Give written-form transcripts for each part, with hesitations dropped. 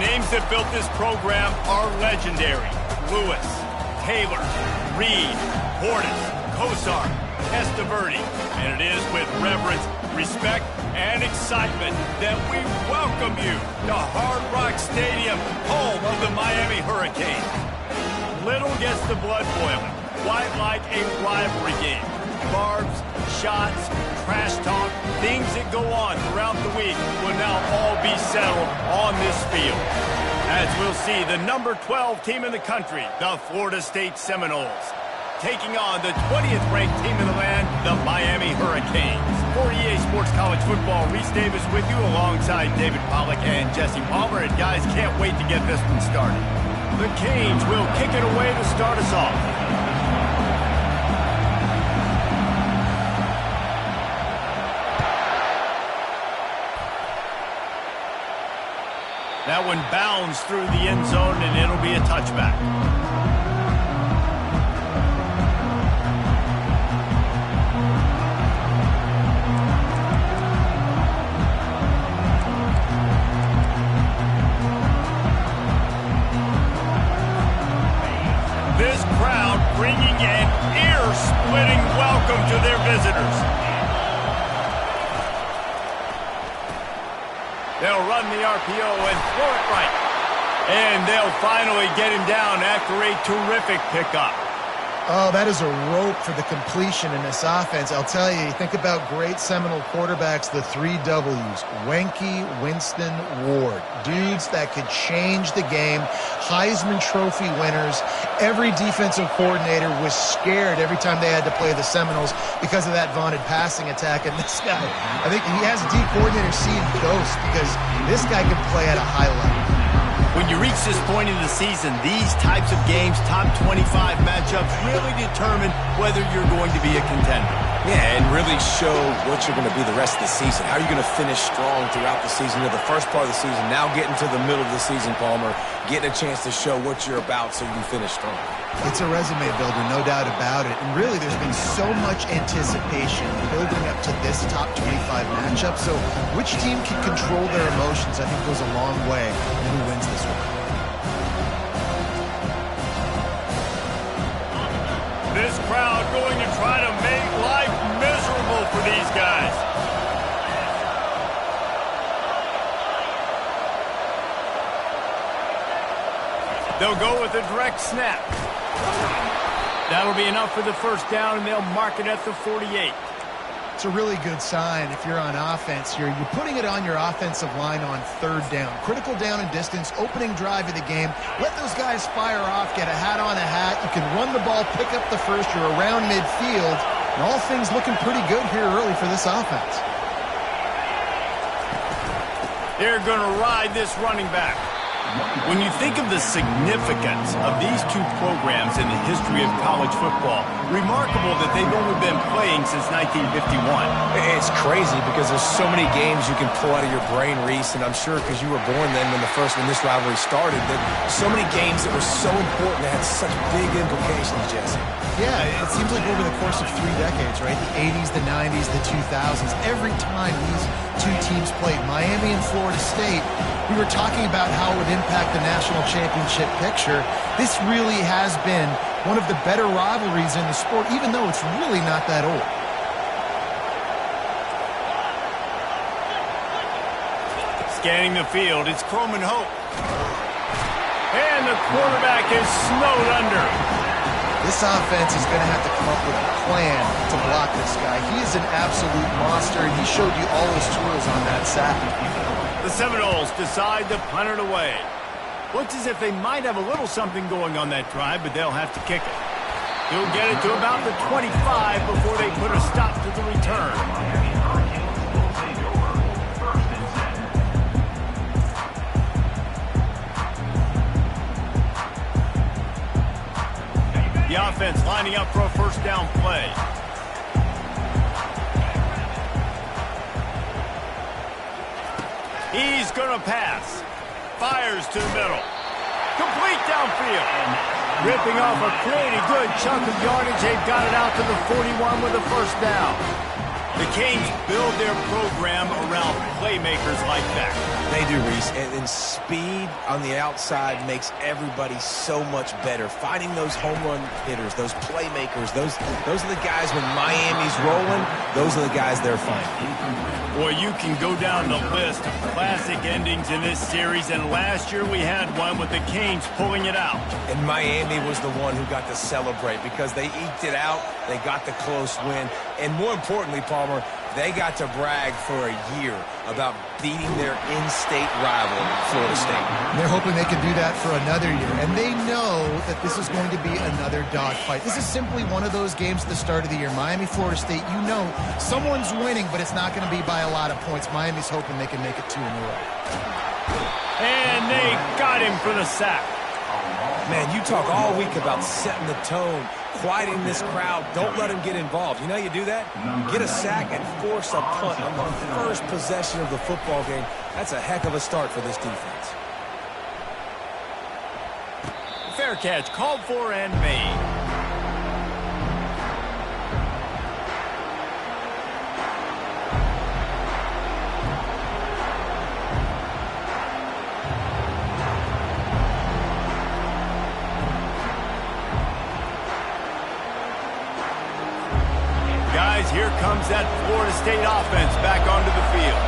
names that built this program are legendary. Lewis, Taylor, Reed, Portis, Kosar, Testaverde. And it is with reverence, respect, and excitement that we welcome you to Hard Rock Stadium, home of the Miami Hurricanes. Little gets the blood boiling, quite like a rivalry game. Barbs, shots, trash talk, things that go on throughout the week will now all be settled on this field. As we'll see, the number 12 team in the country, the Florida State Seminoles, taking on the 20th ranked team in the land, the Miami Hurricanes. For EA Sports College Football, Reese Davis with you alongside David Pollack and Jesse Palmer. And guys, can't wait to get this one started. The Canes will kick it away to start us off. That one bounds through the end zone, and it'll be a touchback. This crowd bringing an ear-splitting welcome to their visitors. They'll run the RPO and throw it right. And they'll finally get him down after a terrific pickup. Oh, that is a rope for the completion in this offense. I'll tell you, think about great Seminole quarterbacks, the 3 W's. Wenke, Winston, Ward. Dudes that could change the game. Heisman Trophy winners. Every defensive coordinator was scared every time they had to play the Seminoles because of that vaunted passing attack. And this guy, I think he has D coordinator seeing ghosts because this guy can play at a high level. When you reach this point in the season, these types of games, top 25 matchups, really determine whether you're going to be a contender. Yeah, and really show what you're going to be the rest of the season. How are you going to finish strong throughout the season, or the first part of the season, now getting to the middle of the season, Palmer, getting a chance to show what you're about so you can finish strong. It's a resume builder, no doubt about it. And really, there's been so much anticipation building up to this top 25 matchup. So which team can control their emotions, I think, goes a long way in who wins this one. This crowd going to try to make life miserable for these guys. They'll go with a direct snap. That'll be enough for the first down, and they'll mark it at the 48. It's a really good sign if you're on offense here. You're putting it on your offensive line on 3rd down. Critical down and distance, opening drive of the game. Let those guys fire off, get a hat on a hat. You can run the ball, pick up the first. You're around midfield. And all things looking pretty good here early for this offense. They're going to ride this running back. When you think of the significance of these two programs in the history of college football, remarkable that they've only been playing since 1951. It's crazy because there's so many games you can pull out of your brain, Reese, and I'm sure because you were born then when this rivalry started, that so many games that were so important that had such big implications, Jesse. Yeah, it seems like over the course of 3 decades, right? The 80s, the 90s, the 2000s, every time these two teams played, Miami and Florida State, we were talking about how it would impact the national championship picture. This really has been one of the better rivalries in the sport, even though it's really not that old. Scanning the field, it's Croman Hope. And the quarterback is snowed under. This offense is going to have to come up with a plan to block this guy. He is an absolute monster, and he showed you all his tools on that sack. The Seminoles decide to punt it away. Looks as if they might have a little something going on that drive, but they'll have to kick it. He'll get it to about the 25 before they put a stop to the return. The offense lining up for a first down play. He's going to pass. Fires to the middle. Complete downfield. Ripping off a pretty good chunk of yardage. They've got it out to the 41 with a first down. The Canes build their program around playmakers like that. They do, Reese, and speed on the outside makes everybody so much better. Finding those home run hitters, those playmakers, those are the guys when Miami's rolling, those are the guys they're finding. Boy, you can go down the list of classic endings in this series, and last year we had one with the Canes pulling it out. And Miami was the one who got to celebrate because they eked it out, they got the close win, and more importantly, Palmer, they got to brag for a year about beating their in-state rival, Florida State. They're hoping they can do that for another year, and they know that this is going to be another dogfight. This is simply one of those games at the start of the year. Miami, Florida State, you know, someone's winning, but it's not going to be by a lot of points. Miami's hoping they can make it 2 in a row. And they got him for the sack. Man, you talk all week about setting the tone, quieting this crowd. Don't let them get involved. You know how you do that? Get a sack and force a punt on the first possession of the football game. That's a heck of a start for this defense. Fair catch, called for and made. Here comes that Florida State offense back onto the field.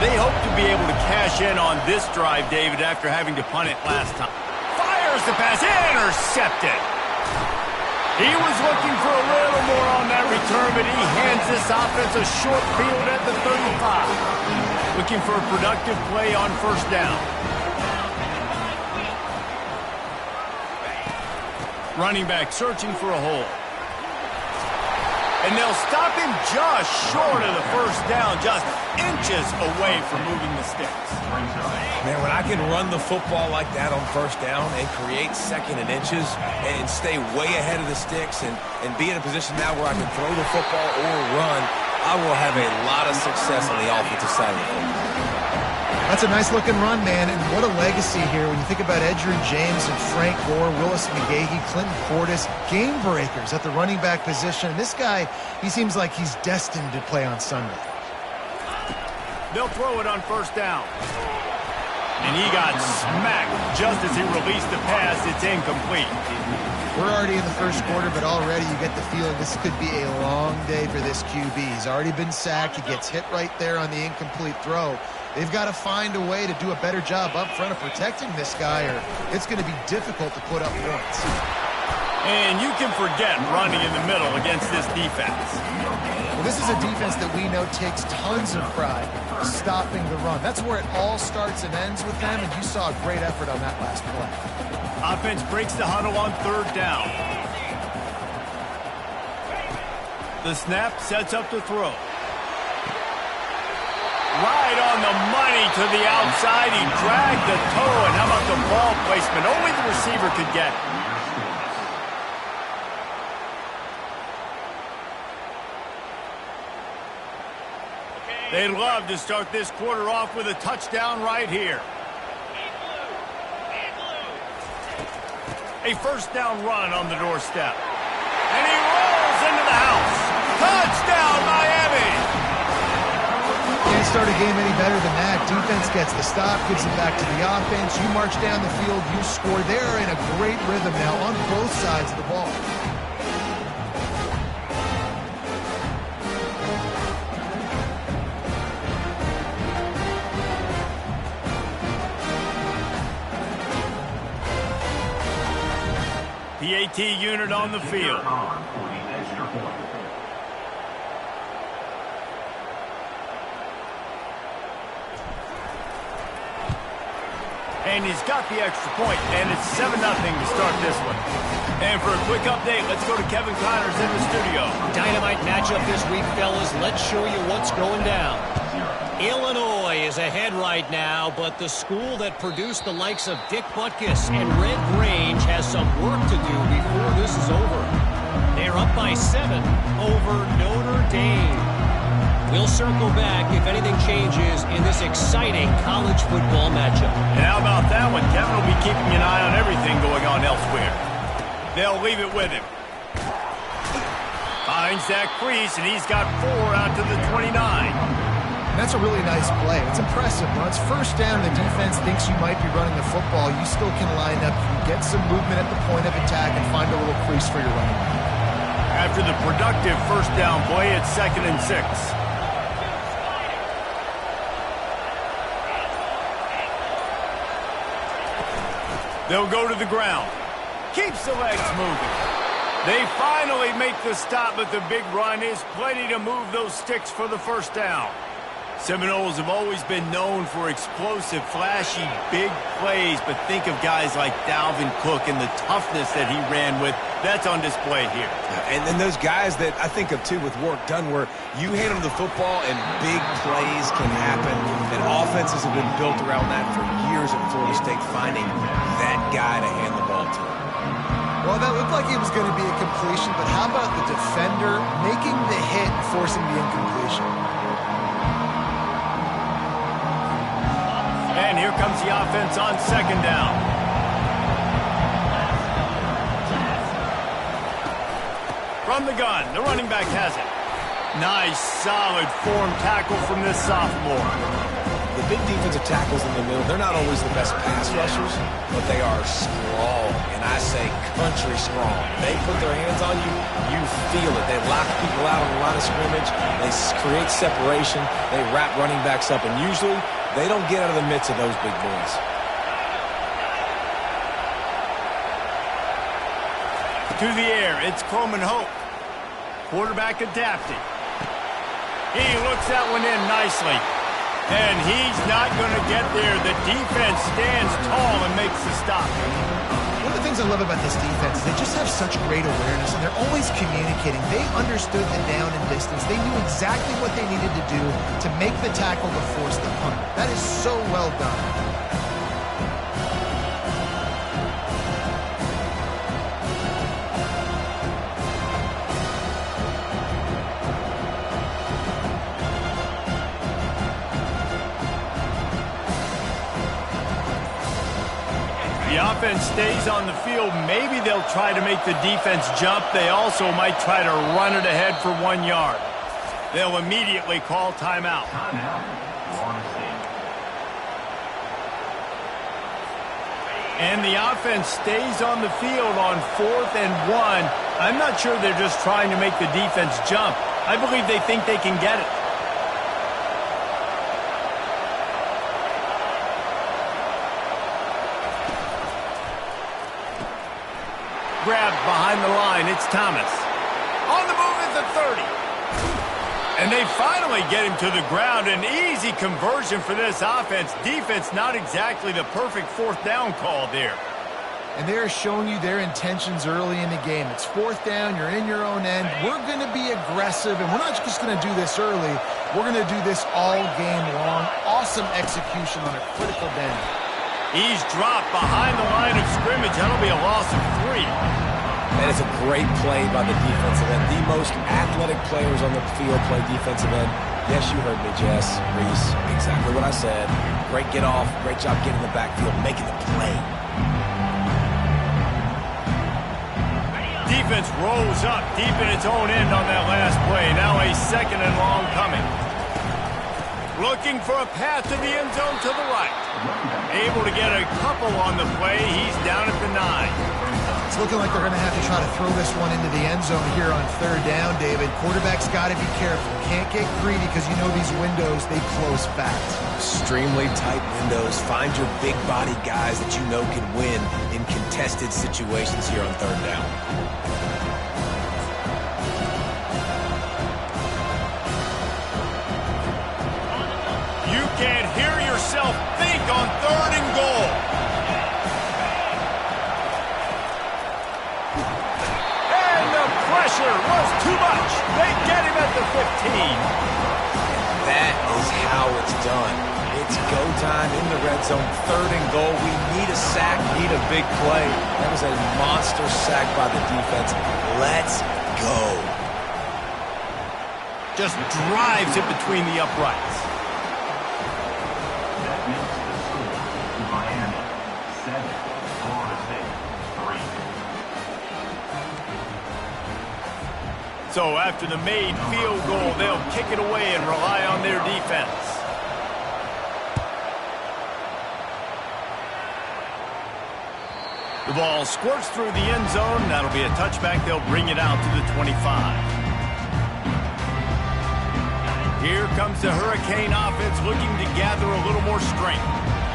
They hope to be able to cash in on this drive, David, after having to punt it last time. Fires the pass, intercepted. He was looking for a little more on that return, but he hands this offense a short field at the 35. Looking for a productive play on first down. Running back searching for a hole. And they'll stop him just short of the first down, just inches away from moving the sticks. Man, when I can run the football like that on first down and create second and inches and stay way ahead of the sticks and be in a position now where I can throw the football or run, I will have a lot of success on the offensive side of the football. That's a nice-looking run, man, and what a legacy here when you think about Edgerrin James and Frank Gore, Willis McGahee, Clinton Portis, game breakers at the running back position. And this guy, he seems like he's destined to play on Sunday. They'll throw it on first down. And he got smacked just as he released the pass. It's incomplete. We're already in the first quarter, but already you get the feeling this could be a long day for this QB. He's already been sacked. He gets hit right there on the incomplete throw. They've got to find a way to do a better job up front of protecting this guy, or it's going to be difficult to put up points. And you can forget running in the middle against this defense. Well, this is a defense that we know takes tons of pride stopping the run. That's where it all starts and ends with them, and you saw a great effort on that last play. Offense breaks the huddle on third down. The snap sets up the throw. Right on the money to the outside. He dragged the toe, and how about the ball placement? Only the receiver could get it. They'd love to start this quarter off with a touchdown right here. A first down run on the doorstep. And he rolls into the house. Touchdown, Miami! Can't start a game any better than that. Defense gets the stop, gives it back to the offense. You march down the field, you score. They're in a great rhythm now on both sides of the ball. PAT unit on the field. And he's got the extra point, and it's 7-0 to start this one. And for a quick update, let's go to Kevin Connors in the studio. Dynamite matchup this week, fellas. Let's show you what's going down. Illinois is ahead right now, but the school that produced the likes of Dick Butkus and Red Grange has some work to do before this is over. They're up by 7 over Notre Dame. We'll circle back if anything changes in this exciting college football matchup. And how about that one? Kevin will be keeping an eye on everything going on elsewhere. They'll leave it with him. Finds that crease, and he's got 4 out to the 29. And that's a really nice play. It's impressive. When it's first down and the defense thinks you might be running the football, you still can line up, you can get some movement at the point of attack and find a little crease for your running back. After the productive first down play, it's 2nd and 6. They'll go to the ground. Keeps the legs moving. They finally make the stop, but the big run is plenty to move those sticks for the first down. Seminoles have always been known for explosive, flashy, big plays, but think of guys like Dalvin Cook and the toughness that he ran with. That's on display here. And then those guys that I think of, too, with Warrick Dunn, where you hand them the football and big plays can happen. And offenses have been built around that for years at Florida State, finding that guy to hand the ball to. Well, that looked like it was going to be a completion, but how about the defender making the hit and forcing the incompletion? And here comes the offense on 2nd down. From the gun, the running back has it. Nice, solid form tackle from this sophomore. The big defensive tackles in the middle, they're not always the best pass rushers, but they are strong, and I say country strong. They put their hands on you, you feel it. They lock people out on the line of scrimmage. They create separation. They wrap running backs up, and usually they don't get out of the midst of those big boys. To the air, it's Coleman Hope. Quarterback adapting. He looks that one in nicely. And he's not going to get there. The defense stands tall and makes the stop. One of the things I love about this defense is they just have such great awareness, and they're always communicating. They understood the down and distance. They knew exactly what they needed to do to make the tackle to force the punt. That is so well done. The offense stays on the field. Maybe they'll try to make the defense jump. They also might try to run it ahead for 1 yard. They'll immediately call timeout. And the offense stays on the field on 4th and 1. I'm not sure they're just trying to make the defense jump. I believe they think they can get it. Grabbed behind the line, it's Thomas. On the move at the 30. And they finally get him to the ground. An easy conversion for this offense. Defense not exactly the perfect 4th down call there. And they're showing you their intentions early in the game. It's 4th down, you're in your own end. We're going to be aggressive, and we're not just going to do this early. We're going to do this all game long. Awesome execution on a critical down. He's dropped behind the line of scrimmage. That'll be a loss of 3. That is a great play by the defensive end. The most athletic players on the field play defensive end. Yes, you heard me, Jess, Reese. Exactly what I said. Great get off. Great job getting in the backfield, making the play. Defense rolls up deep in its own end on that last play. Now a 2nd and long coming. Looking for a path to the end zone to the right. Able to get a couple on the play. He's down at the 9. It's looking like they're going to have to try to throw this one into the end zone here on 3rd down, David. Quarterback's got to be careful. Can't get greedy because you know these windows, they close fast. Extremely tight windows. Find your big body guys that you know can win in contested situations here on 3rd down. You can't hear yourself think on 3rd and goal. And the pressure was too much. They get him at the 15. That is how it's done. It's go time in the red zone. 3rd and goal. We need a sack, need a big play. That was a monster sack by the defense. Let's go. Just drives it between the uprights. So after the made field goal, they'll kick it away and rely on their defense. The ball squirts through the end zone. That'll be a touchback. They'll bring it out to the 25. Here comes the Hurricane offense looking to gather a little more strength.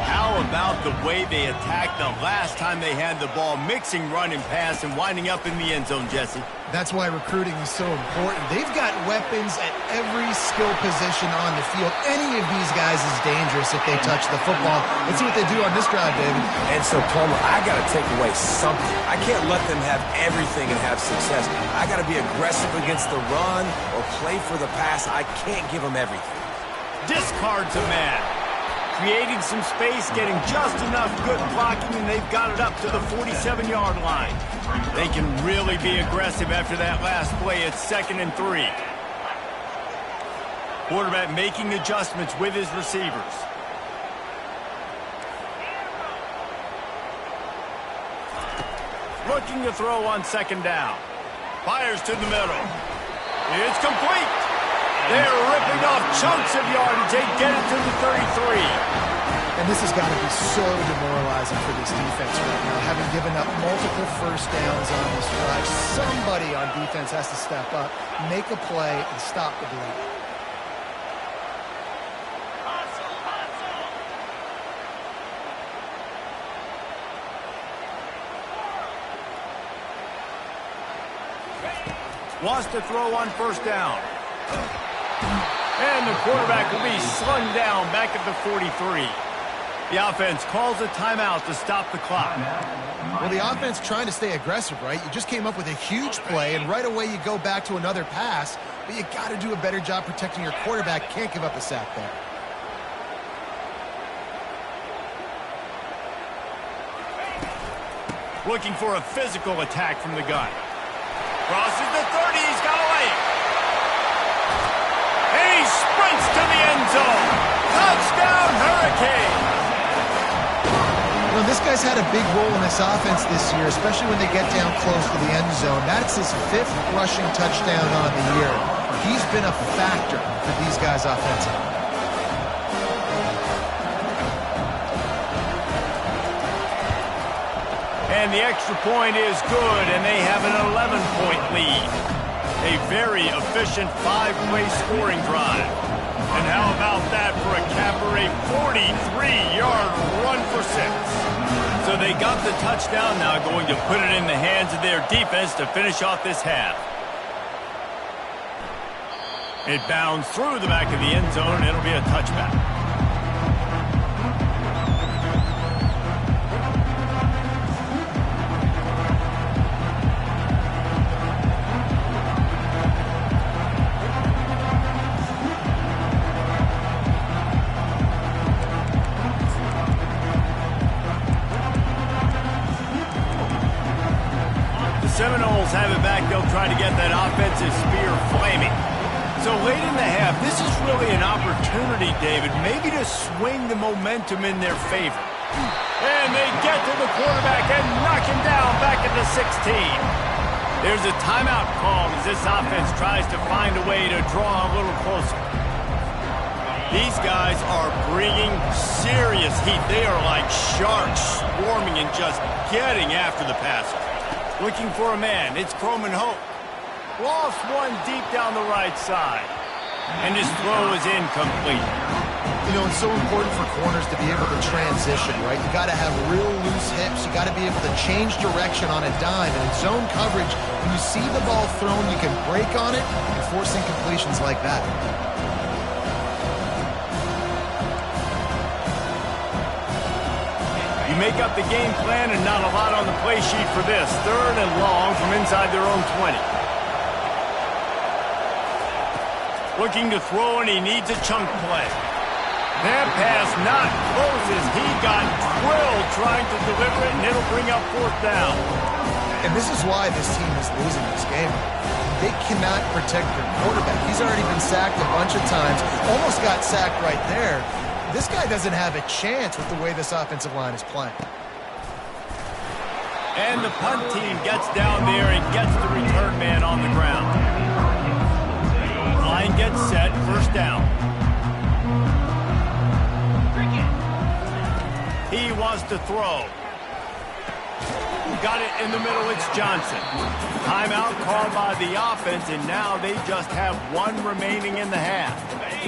How about the way they attacked the last time they had the ball, mixing run and pass and winding up in the end zone, Jesse? That's why recruiting is so important. They've got weapons at every skill position on the field. Any of these guys is dangerous if they touch the football. Let's see what they do on this drive, David. And so, Palmer, I got to take away something. I can't let them have everything and have success. I got to be aggressive against the run or play for the pass. I can't give them everything. Discards a man. Creating some space, getting just enough good blocking, and they've got it up to the 47-yard line. They can really be aggressive after that last play. It's 2nd and 3. Quarterback making adjustments with his receivers. Looking to throw on 2nd down. Fires to the middle. It's complete. They're ripping off chunks of yardage. They get it to the 33. And this has got to be so demoralizing for this defense right now, having given up multiple first downs on this drive. Somebody on defense has to step up, make a play, and stop the bleeding. Wants to throw on 1st down. And the quarterback will be slung down back at the 43. The offense calls a timeout to stop the clock. Well, the offense trying to stay aggressive, right? You just came up with a huge play, and right away you go back to another pass, but you got to do a better job protecting your quarterback. Can't give up a sack there. Looking for a physical attack from the gun. Crosses the 30. He's got a lane. And he sprints to the end zone. Touchdown, Hurricane. You know, this guy's had a big role in this offense this year, especially when they get down close to the end zone. That's his 5th rushing touchdown on the year. He's been a factor for these guys offensively. And the extra point is good, and they have an 11-point lead. A very efficient 5-play scoring drive. And how about that for a capper, a 43-yard run for 6. So they got the touchdown, now going to put it in the hands of their defense to finish off this half. It bounds through the back of the end zone, and it'll be a touchback. Seminoles have it back. They'll try to get that offensive spear flaming. So late in the half, this is really an opportunity, David, maybe to swing the momentum in their favor. And they get to the quarterback and knock him down back at the 16. There's a timeout called as this offense tries to find a way to draw a little closer. These guys are bringing serious heat. They are like sharks swarming and just getting after the passer. Looking for a man. It's Croman Hope. Lost one deep down the right side. And his throw is incomplete. You know, it's so important for corners to be able to transition, right? You got to have real loose hips. You got to be able to change direction on a dime. And in zone coverage, when you see the ball thrown, you can break on it and force incompletions like that. Make up the game plan and not a lot on the play sheet for this. 3rd and long from inside their own 20. Looking to throw, and he needs a chunk play. That pass not close as he got drilled trying to deliver it, and it'll bring up 4th down. And this is why this team is losing this game. They cannot protect their quarterback. He's already been sacked a bunch of times, almost got sacked right there. This guy doesn't have a chance with the way this offensive line is playing. And the punt team gets down there and gets the return man on the ground. first down. He wants to throw. Got it in the middle. It's Johnson. Timeout called by the offense, and now they just have one remaining in the half.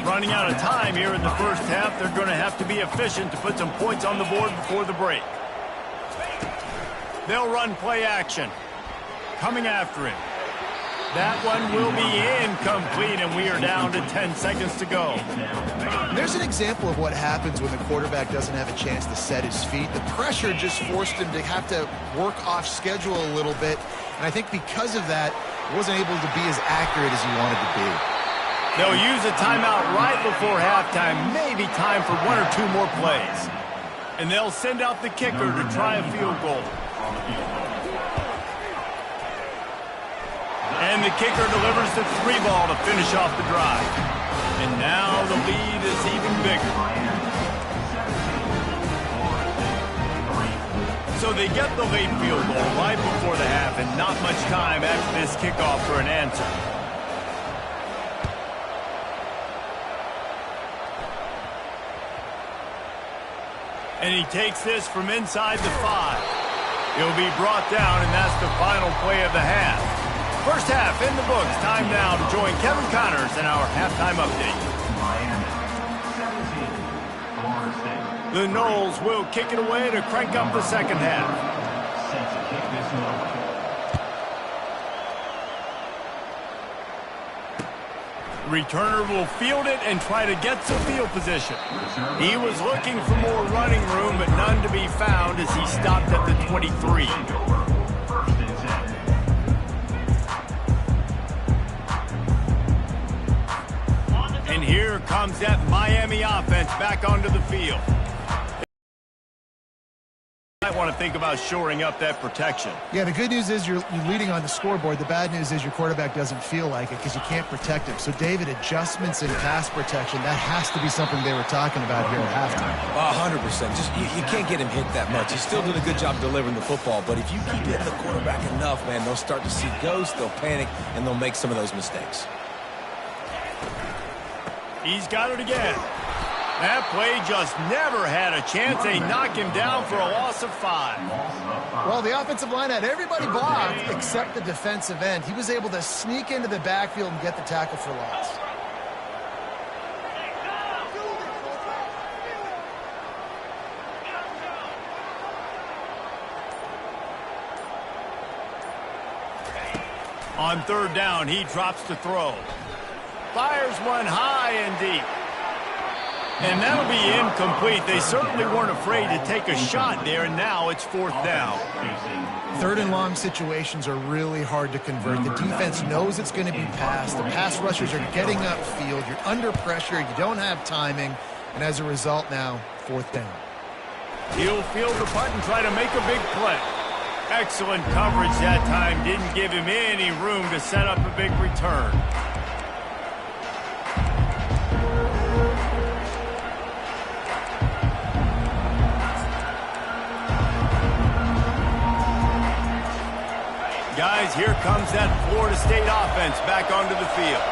Running out of time here in the first half. They're going to have to be efficient to put some points on the board before the break. They'll run play action. Coming after him. That one will be incomplete, and we are down to 10 seconds to go. There's an example of what happens when the quarterback doesn't have a chance to set his feet. The pressure just forced him to have to work off schedule a little bit, and I think because of that, he wasn't able to be as accurate as he wanted to be. They'll use a timeout right before halftime, maybe time for one or two more plays. And they'll send out the kicker to try a field goal. And the kicker delivers the 3-ball to finish off the drive. And now the lead is even bigger. So they get the late field goal right before the half, and not much time after this kickoff for an answer. And he takes this from inside the 5. He'll be brought down, and that's the final play of the half. First half in the books. Time now to join Kevin Connors in our halftime update. The Noles will kick it away to crank up the second half. Returner will field it and try to get some field position. He was looking for more running room, but none to be found as he stopped at the 23. And here comes that Miami offense back onto the field. You might want to think about shoring up that protection. Yeah, the good news is you're leading on the scoreboard. The bad news is your quarterback doesn't feel like it because you can't protect him. So, David, adjustments in pass protection, that has to be something they were talking about here at halftime. 100%. Just you can't get him hit that much. He's still doing a good job delivering the football, but if you keep hitting the quarterback enough, man, they'll start to see ghosts, they'll panic, and they'll make some of those mistakes. He's got it again. That play just never had a chance. They knock him down for a loss of 5. Well, the offensive line had everybody blocked except the defensive end. He was able to sneak into the backfield and get the tackle for loss. On third down, he drops to throw. Fires one high and deep. And that'll be incomplete. They certainly weren't afraid to take a shot there, and now it's fourth down. Third and long situations are really hard to convert. The defense knows it's going to be passed. The pass rushers are getting upfield. You're under pressure. You don't have timing. And as a result now, fourth down. He'll field the punt and try to make a big play. Excellent coverage that time. Didn't give him any room to set up a big return. Guys, here comes that Florida State offense back onto the field.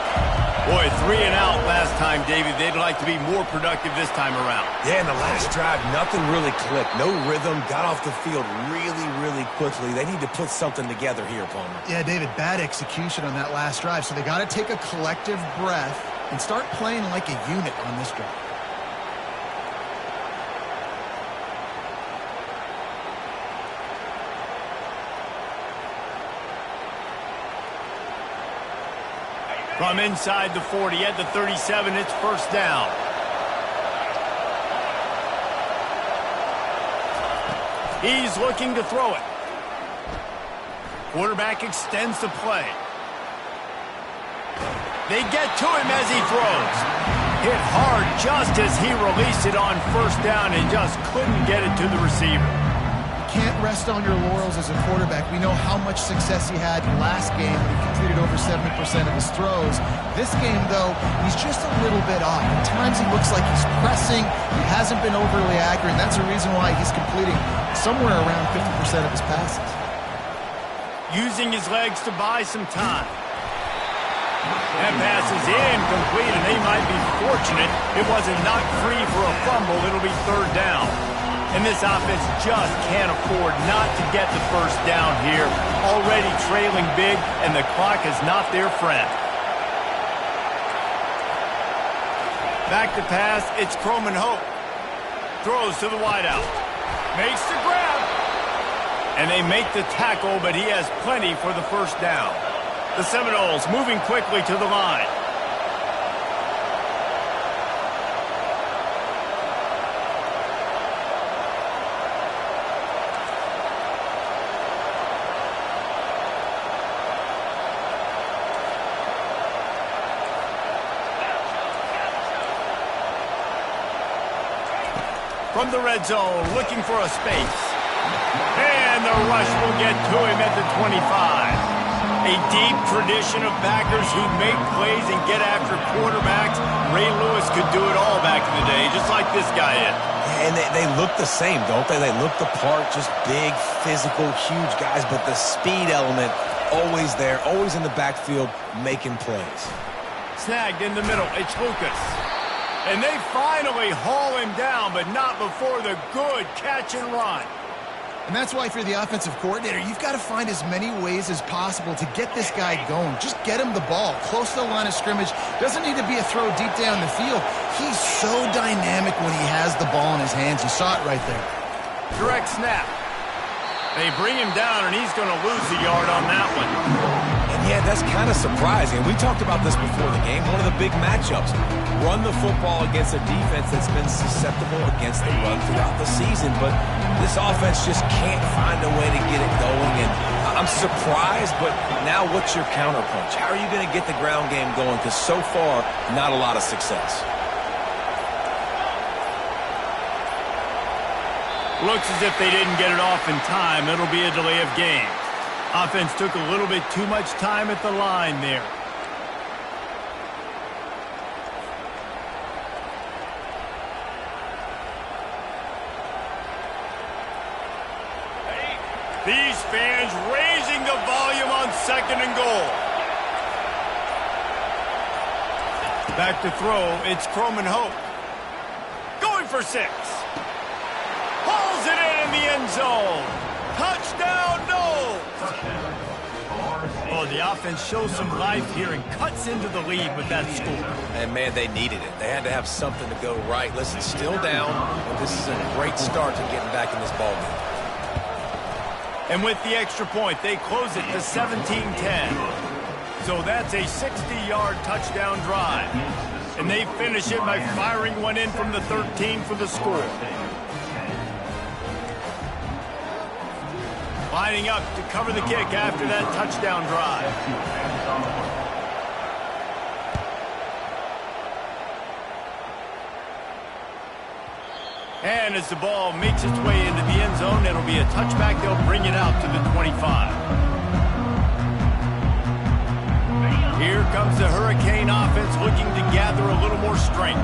Boy, 3 and out last time, David. They'd like to be more productive this time around. Yeah, in the last drive, nothing really clicked. No rhythm, got off the field really, really quickly. They need to put something together here, Palmer. Yeah, David, bad execution on that last drive. So they got to take a collective breath and start playing like a unit on this drive. From inside the 40 at the 37, it's first down. He's looking to throw it. Quarterback extends the play. They get to him as he throws. Hit hard just as he released it on first down and just couldn't get it to the receiver. Can't rest on your laurels as a quarterback. We know how much success he had last game when he completed over 70% of his throws. This game, though, he's just a little bit off. At times he looks like he's pressing. He hasn't been overly accurate, and that's the reason why he's completing somewhere around 50% of his passes. Using his legs to buy some time. That pass is incomplete, and they might be fortunate it wasn't knocked free for a fumble. It'll be third down. And this offense just can't afford not to get the first down here. Already trailing big, and the clock is not their friend. Back to pass, it's Croman Hope. Throws to the wideout. Makes the grab. And they make the tackle, but he has plenty for the first down. The Seminoles moving quickly to the line. From the red zone, looking for a space. And the rush will get to him at the 25. A deep tradition of backers who make plays and get after quarterbacks. Ray Lewis could do it all back in the day, just like this guy is. And they look the same, don't they? They look the part, just big, physical, huge guys, but the speed element always there, always in the backfield, making plays. Snagged in the middle, it's Lucas. And they finally haul him down, but not before the good catch and run. And that's why if you're the offensive coordinator, you've got to find as many ways as possible to get this guy going. Just get him the ball close to the line of scrimmage. Doesn't need to be a throw deep down the field. He's so dynamic when he has the ball in his hands. You saw it right there. Direct snap. They bring him down, and he's going to lose a yard on that one. And yeah, that's kind of surprising. We talked about this before the game. One of the big matchups. Run the football against a defense that's been susceptible against the run throughout the season. But this offense just can't find a way to get it going. And I'm surprised, but now what's your counterpunch? How are you going to get the ground game going? Because so far, not a lot of success. Looks as if they didn't get it off in time. It'll be a delay of game. Offense took a little bit too much time at the line there. These fans raising the volume on second and goal. Back to throw, it's Croman Hope. Going for 6. Hauls it in the end zone. Touchdown, no! Oh, the offense shows some life here and cuts into the lead with that score. And, man, they needed it. They had to have something to go right. Listen, still down, but this is a great start to getting back in this ballgame. And with the extra point, they close it to 17-10. So that's a 60-yard touchdown drive. And they finish it by firing one in from the 13 for the score. Lining up to cover the kick after that touchdown drive. And as the ball makes its way into the end zone, it'll be a touchback. They'll bring it out to the 25. Here comes the Hurricane offense looking to gather a little more strength.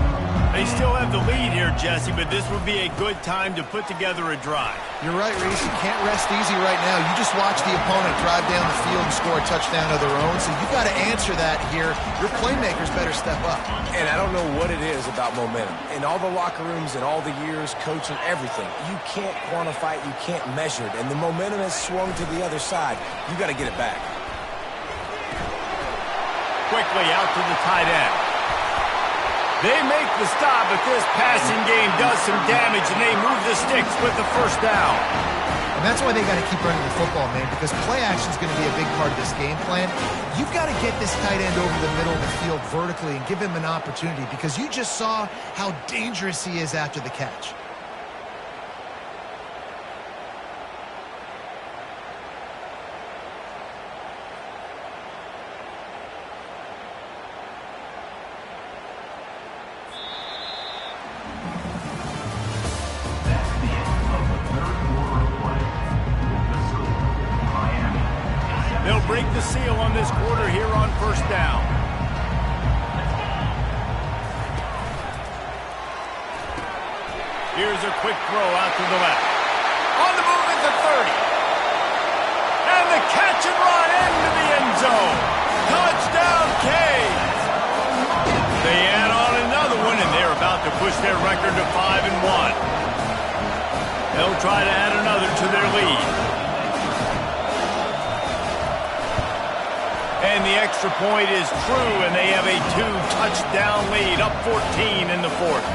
They still have the lead here, Jesse, but this would be a good time to put together a drive. You're right, Reese. You can't rest easy right now. You just watch the opponent drive down the field and score a touchdown of their own, so you've got to answer that here. Your playmakers better step up. And I don't know what it is about momentum. In all the locker rooms and all the years, coaching, everything, you can't quantify it, you can't measure it, and the momentum has swung to the other side. You got to get it back. Quickly out to the tight end. They make the stop, but this passing game does some damage, and they move the sticks with the first down. And that's why they got to keep running the football, man, because play action is going to be a big part of this game plan. You've got to get this tight end over the middle of the field vertically and give him an opportunity, because you just saw how dangerous he is after the catch. They'll break the seal on this quarter here on first down. Here's a quick throw out to the left. On the move at the 30. And the catch and run into the end zone. Touchdown, K. their record to 5-1. They'll try to add another to their lead. And the extra point is true, and they have a 2-touchdown lead, up 14 in the fourth.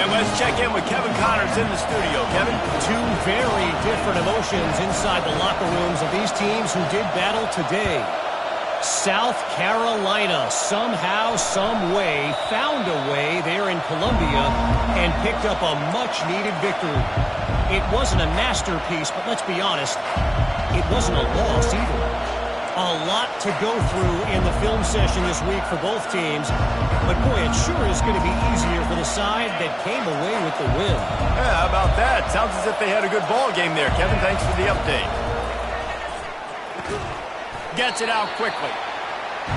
And let's check in with Kevin Connors in the studio. Kevin? Two very different emotions inside the locker rooms of these teams who did battle today. South Carolina somehow, some way, found a way there in Columbia and picked up a much-needed victory. It wasn't a masterpiece, but let's be honest, it wasn't a loss either. A lot to go through in the film session this week for both teams. But, boy, it sure is going to be easier for the side that came away with the win. Yeah, how about that? Sounds as if they had a good ball game there. Kevin, thanks for the update. Gets it out quickly.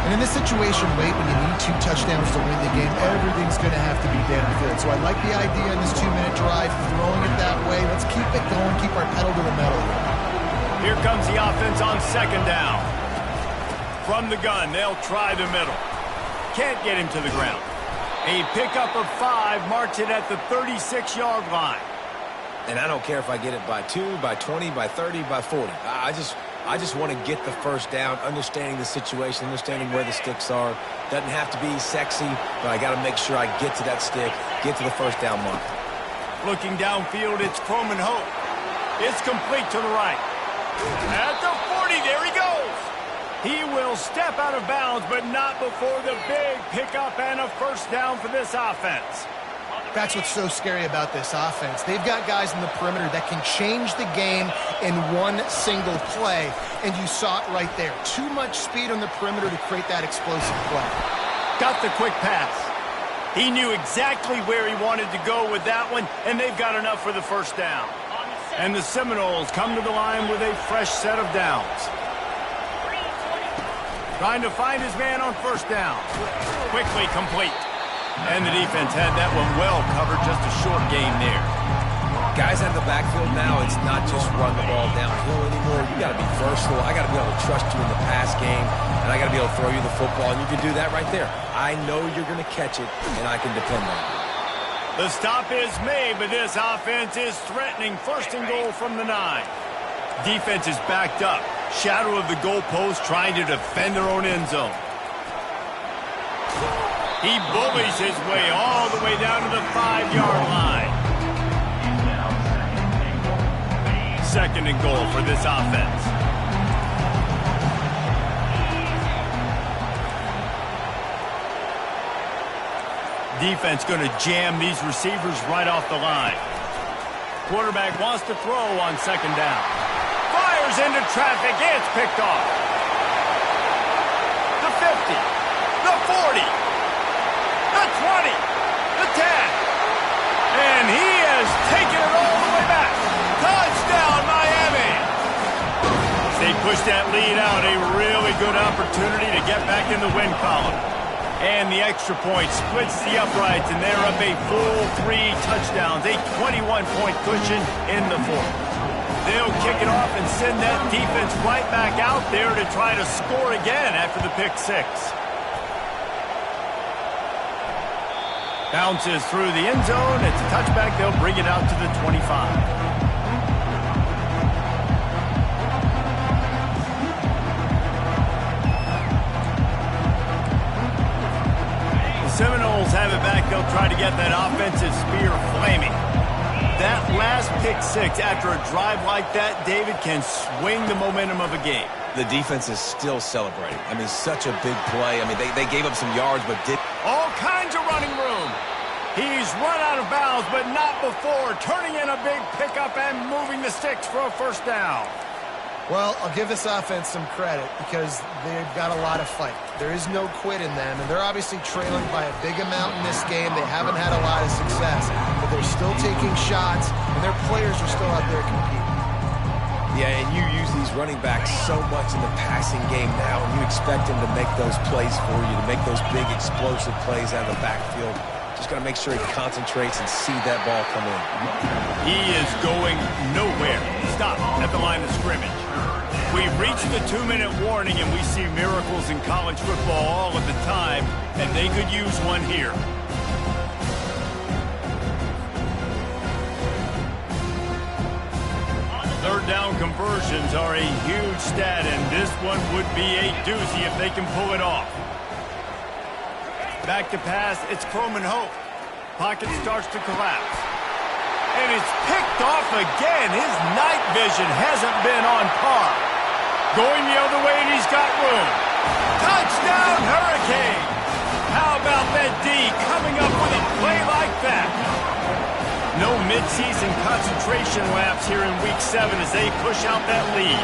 And in this situation late, when you need 2 touchdowns to win the game, everything's going to have to be downfield. So I like the idea in this 2-minute drive, throwing it that way. Let's keep it going, keep our pedal to the metal. Here comes the offense on second down. From the gun, they'll try the middle. Can't get him to the ground. A pickup of 5 marks it at the 36-yard line. And I don't care if I get it by 2, by 20, by 30, by 40. I just want to get the first down, understanding the situation, understanding where the sticks are. Doesn't have to be sexy, but I got to make sure I get to that stick, get to the first down mark. Looking downfield, it's Croman Hope. It's complete to the right. At the 40, there he goes. He will step out of bounds, but not before the big pickup and a first down for this offense. That's what's so scary about this offense. They've got guys in the perimeter that can change the game in one single play, and you saw it right there. Too much speed on the perimeter to create that explosive play. Got the quick pass. He knew exactly where he wanted to go with that one, and they've got enough for the first down. And the Seminoles come to the line with a fresh set of downs. Trying to find his man on first down. Quickly complete. And the defense had that one well covered, just a short gain there. Guys out of the backfield now, it's not just run the ball downhill anymore. You got to be versatile. I got to be able to trust you in the pass game, and I got to be able to throw you the football, and you can do that right there. I know you're going to catch it, and I can depend on it. The stop is made, but this offense is threatening first and goal from the 9. Defense is backed up. Shadow of the goalpost, trying to defend their own end zone. He bullies his way all the way down to the 5-yard line. Second and goal for this offense. Defense going to jam these receivers right off the line. Quarterback wants to throw on second down. Fires into traffic. It's picked off. The 50. The 40. The 20. The 10. And he has taken it all the way back. Touchdown, Miami. They push that lead out. A really good opportunity to get back in the win column. And the extra point splits the uprights, and they're up a full 3 touchdowns, a 21-point cushion in the fourth. They'll kick it off and send that defense right back out there to try to score again after the pick 6. Bounces through the end zone. It's a touchback. They'll bring it out to the 25. Seminoles have it back. They'll try to get that offensive spear flaming. That last pick 6 after a drive like that, David, can swing the momentum of a game. The defense is still celebrating. I mean, such a big play. I mean, they gave up some yards, but did all kinds of running room. He's run out of bounds, but not before turning in a big pickup and moving the sticks for a first down. Well, I'll give this offense some credit because they've got a lot of fight. There is no quit in them, and they're obviously trailing by a big amount in this game. They haven't had a lot of success, but they're still taking shots, and their players are still out there competing. Yeah, and you use these running backs so much in the passing game now, and you expect them to make those plays for you, to make those big explosive plays out of the backfield. Just got to make sure he concentrates and see that ball come in. He is going nowhere. Stop at the line of scrimmage. We've reached the 2-minute warning, and we see miracles in college football all of the time, and they could use one here. down conversions are a huge stat, and this one would be a doozy if they can pull it off. Back to pass, it's Croman Hope. Pocket starts to collapse. And it's picked off again. His night vision hasn't been on par. Going the other way, and he's got room. Touchdown, Hurricane! How about that D coming up with a play like that? No midseason concentration laps here in Week 7 as they push out that lead.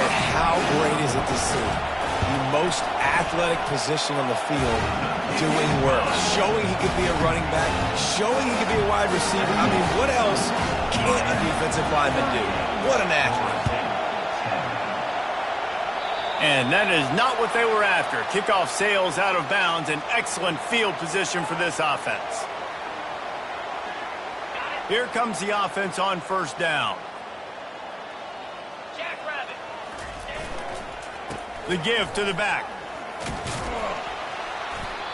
And how great is it to see the most athletic position on the field doing work, showing he could be a running back, showing he could be a wide receiver. I mean, what else can't a defensive lineman do? What an athlete. And that is not what they were after. Kickoff sails out of bounds, an excellent field position for this offense. Here comes the offense on first down. The give to the back.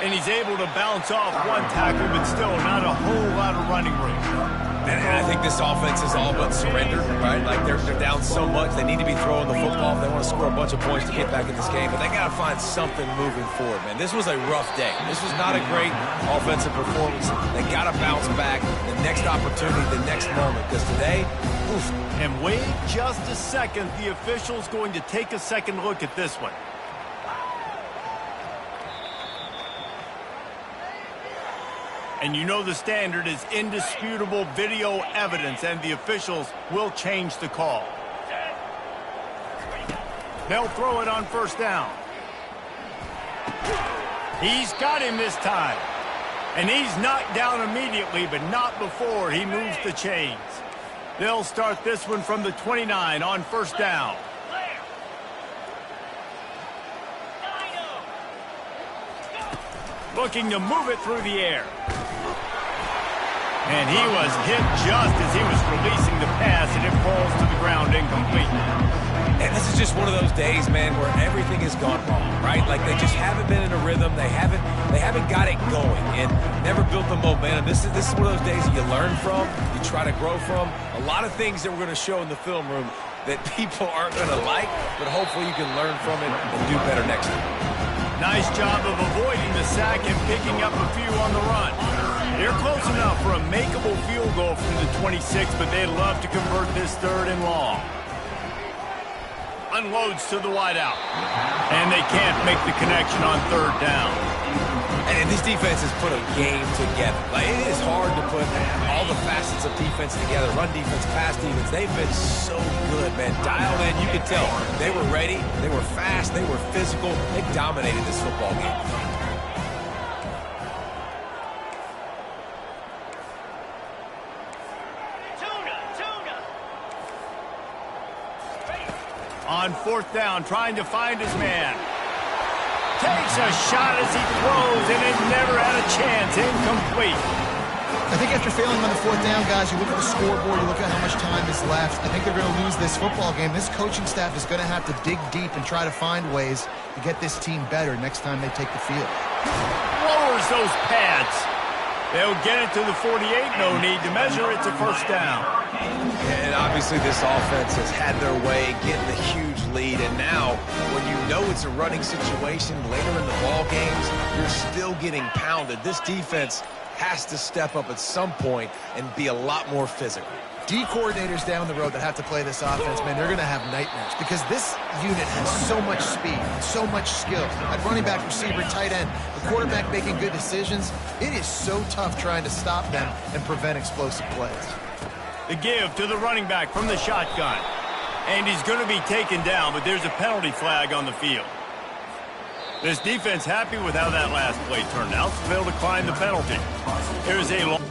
And he's able to bounce off one tackle, but still not a whole lot of running room. And I think this offense is all but surrendered, right? Like they're down so much, they need to be throwing the football if they want to score a bunch of points to get back in this game. But they got to find something moving forward, man. This was a rough day. This was not a great offensive performance. They got to bounce back the next opportunity, the next moment. Because today, oof. And wait just a second. The official's going to take a second look at this one. And you know the standard is indisputable video evidence, and the officials will change the call. They'll throw it on first down. He's got him this time. And he's knocked down immediately, but not before he moves the chains. They'll start this one from the 29 on first down. Looking to move it through the air. And he was hit just as he was releasing the pass, and it falls to the ground incomplete. And this is just one of those days, man, where everything has gone wrong, right? Like they just haven't been in a rhythm. They haven't got it going and never built the momentum. This is one of those days that you learn from, you try to grow from. A lot of things that we're going to show in the film room that people aren't going to like, but hopefully you can learn from it and do better next time. Nice job of avoiding the sack and picking up a few on the run. They're close enough for a makeable field goal from the 26, but they'd love to convert this third and long. Unloads to the wideout. And they can't make the connection on third down. And this defense has put a game together. Like, it is hard to put all the facets of defense together. Run defense, pass defense. They've been so good, man. Dialed in, you can tell. They were ready. They were fast. They were physical. They dominated this football game. On fourth down, trying to find his man. Takes a shot as he throws, and it never had a chance. Incomplete. I think after failing on the fourth down, guys, you look at the scoreboard, you look at how much time is left. I think they're going to lose this football game. This coaching staff is going to have to dig deep and try to find ways to get this team better next time they take the field. Lowers those pads. They'll get it to the 48. No need to measure. It's a first down. And obviously this offense has had their way, getting a huge lead. And now, when you know it's a running situation later in the ball games, you're still getting pounded. This defense has to step up at some point and be a lot more physical. D coordinators down the road that have to play this offense, man, they're going to have nightmares because this unit has so much speed, so much skill. At running back, receiver, tight end, the quarterback making good decisions, it is so tough trying to stop them and prevent explosive plays. The give to the running back from the shotgun. And he's going to be taken down, but there's a penalty flag on the field. This defense happy with how that last play turned out, so they'll decline the penalty. Here's a long...